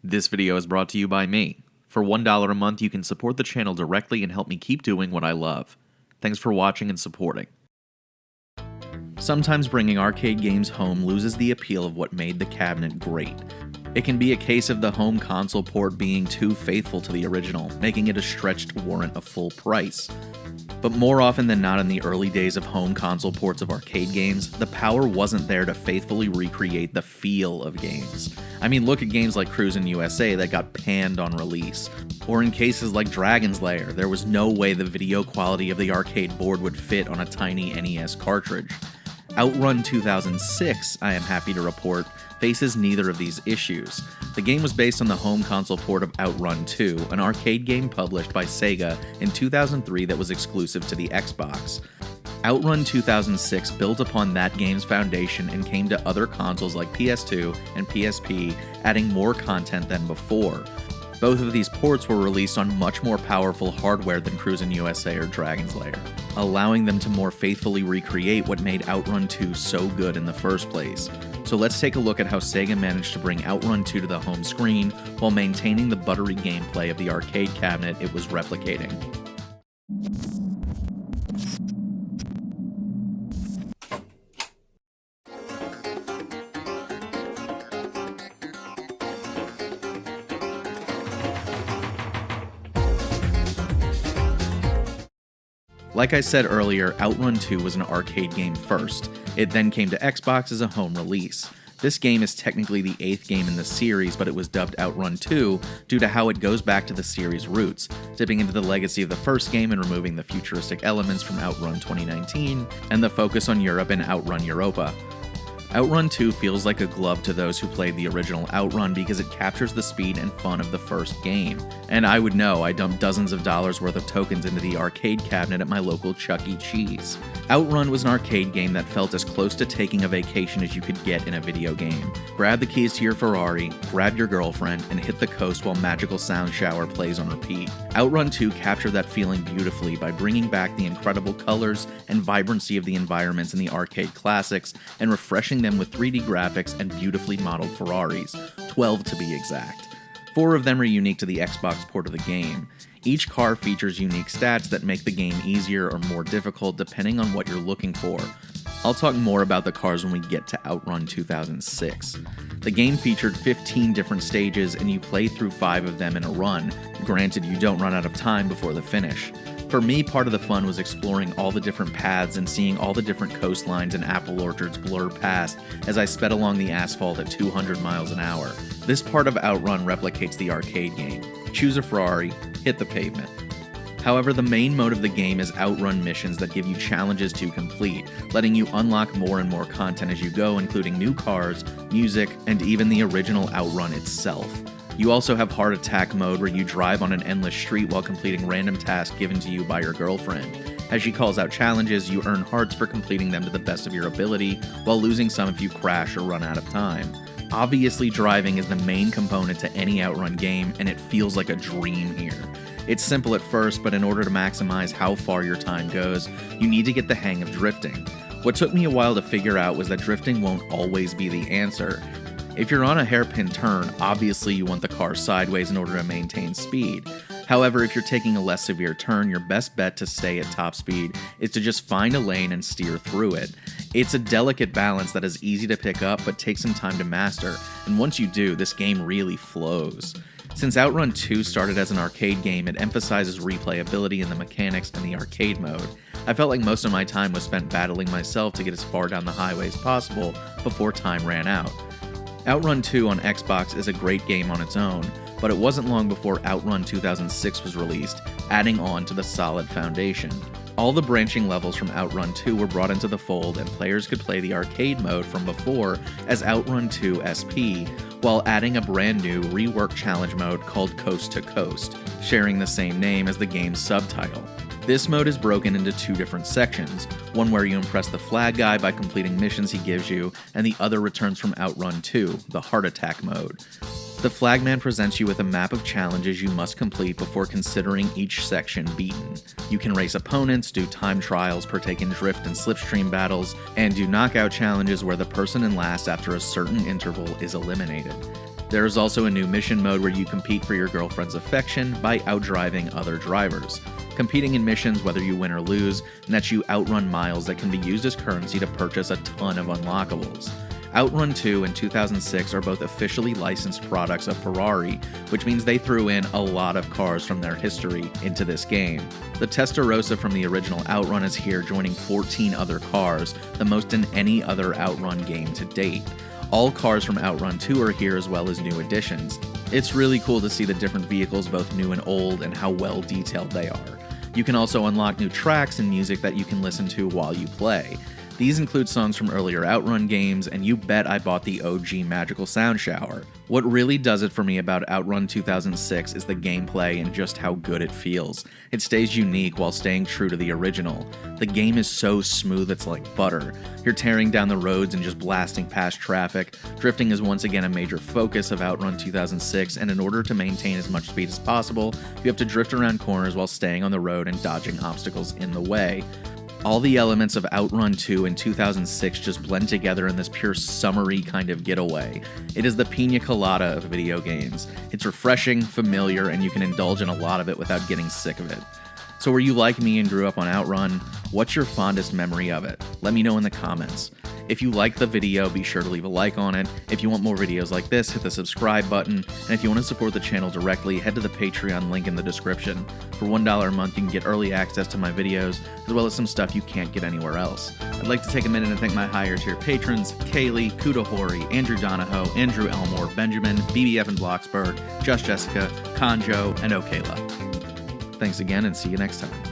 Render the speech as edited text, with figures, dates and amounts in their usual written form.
This video is brought to you by me. For $1 a month, you can support the channel directly and help me keep doing what I love. Thanks for watching and supporting. Sometimes bringing arcade games home loses the appeal of what made the cabinet great. It can be a case of the home console port being too faithful to the original, making it a stretch to warrant a full price. But more often than not in the early days of home console ports of arcade games, the power wasn't there to faithfully recreate the feel of games. I mean, look at games like cruis'n USA that got panned on release. Or in cases like Dragon's Lair, there was no way the video quality of the arcade board would fit on a tiny NES cartridge. OutRun 2006, I am happy to report, faces neither of these issues. The game was based on the home console port of OutRun 2, an arcade game published by Sega in 2003 that was exclusive to the Xbox. OutRun 2006 built upon that game's foundation and came to other consoles like PS2 and PSP, adding more content than before. Both of these ports were released on much more powerful hardware than cruis'n USA or Dragon's Lair, allowing them to more faithfully recreate what made OutRun 2 so good in the first place. So let's take a look at how Sega managed to bring OutRun 2 to the home screen while maintaining the buttery gameplay of the arcade cabinet it was replicating. Like I said earlier, OutRun 2 was an arcade game first. It then came to Xbox as a home release. This game is technically the 8th game in the series, but it was dubbed OutRun 2 due to how it goes back to the series' roots, dipping into the legacy of the first game and removing the futuristic elements from OutRun 2019 and the focus on Europe and OutRun Europa. OutRun 2 feels like a glove to those who played the original OutRun because it captures the speed and fun of the first game. And I would know, I dumped dozens of dollars worth of tokens into the arcade cabinet at my local Chuck E. Cheese. OutRun was an arcade game that felt as close to taking a vacation as you could get in a video game. Grab the keys to your Ferrari, grab your girlfriend, and hit the coast while Magical Sound Shower plays on repeat. OutRun 2 captured that feeling beautifully by bringing back the incredible colors and vibrancy of the environments in the arcade classics and refreshing them with 3D graphics and beautifully modeled Ferraris, 12 to be exact. 4 of them are unique to the Xbox port of the game. Each car features unique stats that make the game easier or more difficult depending on what you're looking for. I'll talk more about the cars when we get to OutRun 2006. The game featured 15 different stages and you play through 5 of them in a run. Granted, you don't run out of time before the finish. For me, part of the fun was exploring all the different paths and seeing all the different coastlines and apple orchards blur past as I sped along the asphalt at 200 miles an hour. This part of OutRun replicates the arcade game. Choose a Ferrari, hit the pavement. However, the main mode of the game is OutRun missions that give you challenges to complete, letting you unlock more and more content as you go, including new cars, music, and even the original OutRun itself. You also have Heart Attack mode where you drive on an endless street while completing random tasks given to you by your girlfriend. As she calls out challenges, you earn hearts for completing them to the best of your ability, while losing some if you crash or run out of time. Obviously, driving is the main component to any OutRun game, and it feels like a dream here. It's simple at first, but in order to maximize how far your time goes, you need to get the hang of drifting. What took me a while to figure out was that drifting won't always be the answer. If you're on a hairpin turn, obviously you want the car sideways in order to maintain speed. However, if you're taking a less severe turn, your best bet to stay at top speed is to just find a lane and steer through it. It's a delicate balance that is easy to pick up but takes some time to master, and once you do, this game really flows. Since OutRun 2 started as an arcade game, it emphasizes replayability in the mechanics and the arcade mode. I felt like most of my time was spent battling myself to get as far down the highway as possible before time ran out. OutRun 2 on Xbox is a great game on its own, but it wasn't long before OutRun 2006 was released, adding on to the solid foundation. All the branching levels from OutRun 2 were brought into the fold, and players could play the arcade mode from before as OutRun 2 SP, while adding a brand new reworked challenge mode called Coast to Coast, sharing the same name as the game's subtitle. This mode is broken into 2 different sections, one where you impress the flag guy by completing missions he gives you, and the other returns from OutRun 2, the Heart Attack mode. The flagman presents you with a map of challenges you must complete before considering each section beaten. You can race opponents, do time trials, partake in drift and slipstream battles, and do knockout challenges where the person in last after a certain interval is eliminated. There is also a new mission mode where you compete for your girlfriend's affection by outdriving other drivers. Competing in missions, whether you win or lose, nets you OutRun miles that can be used as currency to purchase a ton of unlockables. OutRun 2 and 2006 are both officially licensed products of Ferrari, which means they threw in a lot of cars from their history into this game. The Testarossa from the original OutRun is here, joining 14 other cars, the most in any other OutRun game to date. All cars from OutRun 2 are here, as well as new additions. It's really cool to see the different vehicles, both new and old, and how well detailed they are. You can also unlock new tracks and music that you can listen to while you play. These include songs from earlier OutRun games, and you bet I bought the OG Magical Sound Shower. What really does it for me about OutRun 2006 is the gameplay and just how good it feels. It stays unique while staying true to the original. The game is so smooth it's like butter. You're tearing down the roads and just blasting past traffic. Drifting is once again a major focus of OutRun 2006, and in order to maintain as much speed as possible, you have to drift around corners while staying on the road and dodging obstacles in the way. All the elements of OutRun 2 and 2006 just blend together in this pure summery kind of getaway. It is the pina colada of video games. It's refreshing, familiar, and you can indulge in a lot of it without getting sick of it. So were you like me and grew up on OutRun? What's your fondest memory of it? Let me know in the comments. If you liked the video, be sure to leave a like on it. If you want more videos like this, hit the subscribe button. And if you want to support the channel directly, head to the Patreon link in the description. For $1 a month, you can get early access to my videos, as well as some stuff you can't get anywhere else. I'd like to take a minute and thank my higher tier patrons: Kaylee, Kuda Hori, Andrew Donahoe, Andrew Elmore, Benjamin, BBF and Bloxburg, Just Jessica, Conjo, and Okayla. Thanks again, and see you next time.